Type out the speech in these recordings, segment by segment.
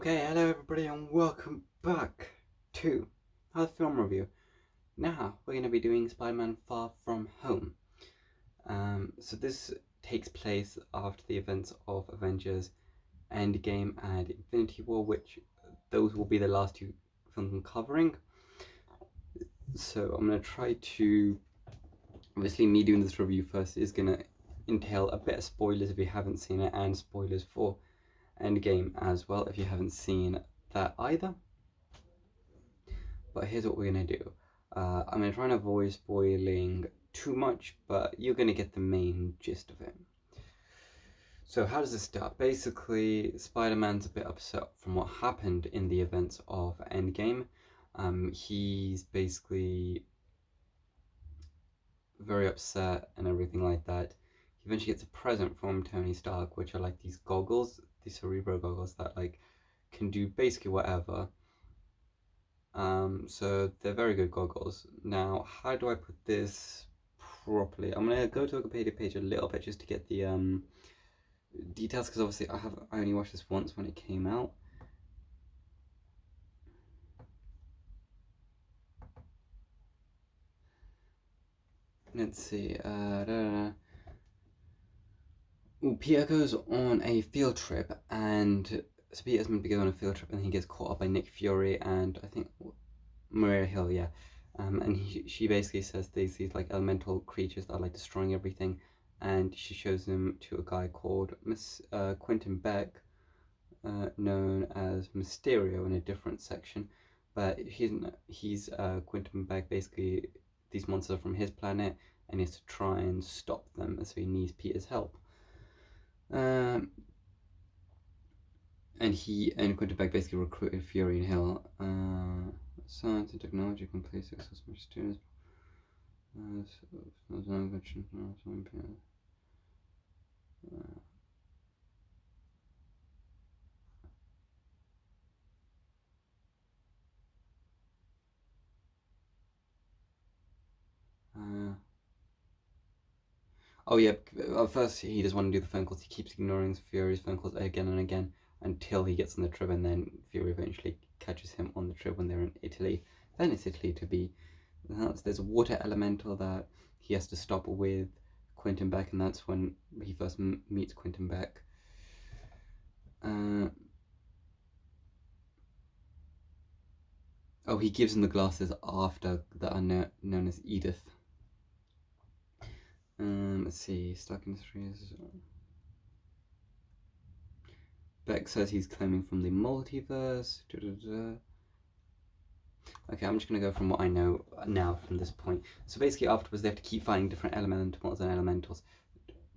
Okay, hello everybody and welcome back to our film review. Now, we're going to be doing Spider-Man Far From Home. So this takes place after the events of Avengers Endgame and Infinity War, which those will be the last two films I'm covering. So I'm going to try to... Obviously, me doing this review first is going to entail a bit of spoilers if you haven't seen it, and spoilers for Endgame as well if you haven't seen that either. But here's what we're going to do. I'm going to try and avoid spoiling too much, but you're going to get the main gist of it. So how does this start? Basically, Spider-Man's a bit upset from what happened in the events of Endgame. He's basically very upset and everything like that. He eventually gets a present from Tony Stark, which are like these goggles, these Cerebro goggles that like can do basically whatever. So they're very good goggles. Now, how do I put this properly? I'm gonna go to the Wikipedia page a little bit just to get the details, because obviously I only watched this once when it came out. Let's see. Peter goes on a field trip, and so Peter's meant to go on a field trip, and he gets caught up by Nick Fury and I think Maria Hill, yeah. And she basically says these like elemental creatures that are like destroying everything, and she shows them to a guy called Quentin Beck, known as Mysterio in a different section, but he's Quentin Beck. Basically, these monsters are from his planet, and he has to try and stop them, so he needs Peter's help. And Quentin Beck basically recruited Fury and Hill. Science and technology can play successful students. Oh yeah, at first he doesn't want to do the phone calls. He keeps ignoring Fury's phone calls again and again until he gets on the trip, and then Fury eventually catches him on the trip when they're in Italy. Venice, Italy to be. There's a water elemental that he has to stop with Quentin Beck, and that's when he first meets Quentin Beck. Oh, he gives him the glasses after that are known as Edith. Let's see, Stark Industries. Beck says he's claiming from the multiverse. Okay, I'm just going to go from what I know now from this point. So basically afterwards they have to keep fighting different elementals and elementals.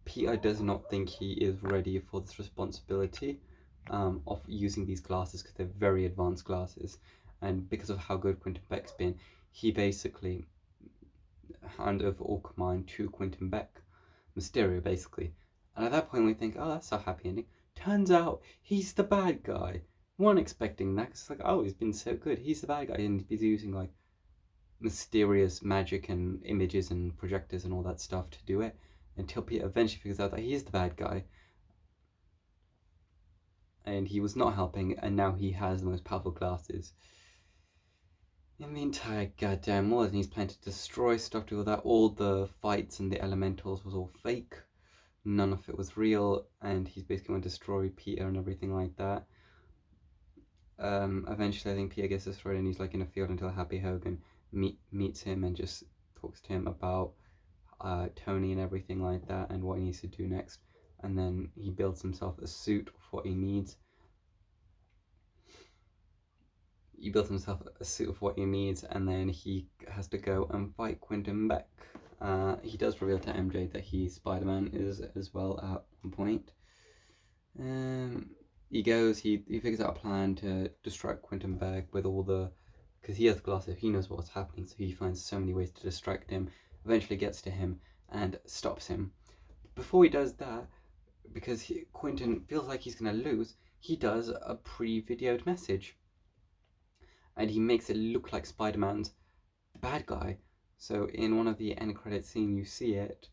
Peter does not think he is ready for this responsibility of using these glasses, because they're very advanced glasses. And because of how good Quentin Beck's been, he basically handed over all command to Quentin Beck. Mysterio, basically. And at that point we think, oh, that's a happy ending. Turns out he's the bad guy. One expecting that, because it's like, oh, he's been so good. He's the bad guy, and he's using like mysterious magic and images and projectors and all that stuff to do it, until Peter eventually figures out that he is the bad guy. And he was not helping, and now he has the most powerful glasses in the entire goddamn world, and he's planning to destroy stuff to all that. All the fights and the elementals was all fake. None of it was real, and he's basically going to destroy Peter and everything like that. Eventually I think Peter gets destroyed, and he's like in a field until Happy Hogan meets him and just talks to him about Tony and everything like that, and what he needs to do next. And then he builds himself a suit of what he needs. He builds himself a suit of what he needs, and then he has to go and fight Quentin Beck. He does reveal to MJ that he's Spider-Man as well at one point. He figures out a plan to distract Quentin Beck with all the, because he has the glasses, he knows what's happening, so he finds so many ways to distract him, eventually gets to him and stops him. Before he does that, because Quentin feels like he's going to lose, he does a pre-videoed message, and he makes it look like Spider-Man's the bad guy. So in one of the end credit scenes you see it,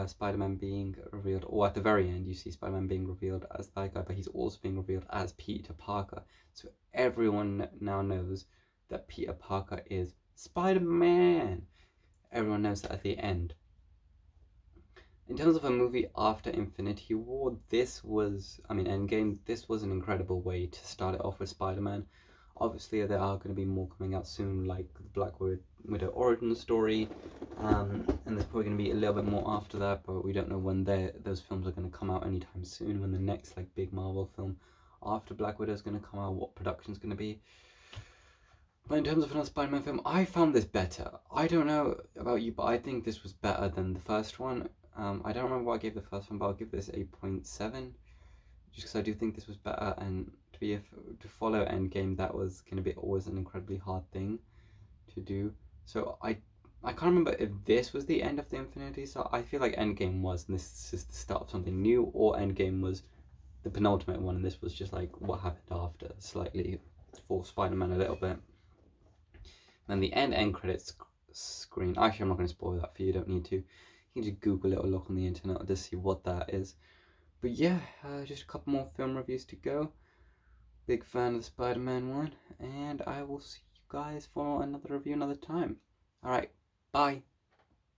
Spider-Man being revealed, or at the very end, you see Spider-Man being revealed as that guy, but he's also being revealed as Peter Parker. So everyone now knows that Peter Parker is Spider-Man. Everyone knows that at the end. In terms of a movie after Infinity War, Endgame, this was an incredible way to start it off with Spider-Man. Obviously, there are going to be more coming out soon, like the Black Widow origin story, and there's probably going to be a little bit more after that, but we don't know when those films are going to come out anytime soon, when the next like big Marvel film after Black Widow is going to come out, what production's going to be. But in terms of another Spider-Man film, I found this better. I don't know about you, but I think this was better than the first one. I don't remember what I gave the first one, but I'll give this 8.7, just because I do think this was better, and to follow Endgame, that was going to be always an incredibly hard thing to do. So I can't remember if this was the end of the Infinity Saga. I feel like Endgame was, and this is the start of something new, or Endgame was the penultimate one, and this was just like what happened after, slightly for Spider-Man a little bit. And then the end credits screen. Actually, I'm not going to spoil that for you. You don't need to. You can just Google it or look on the internet to see what that is. But yeah, just a couple more film reviews to go. Big fan of the Spider-Man one, and I will see you guys for another review another time. Alright, bye.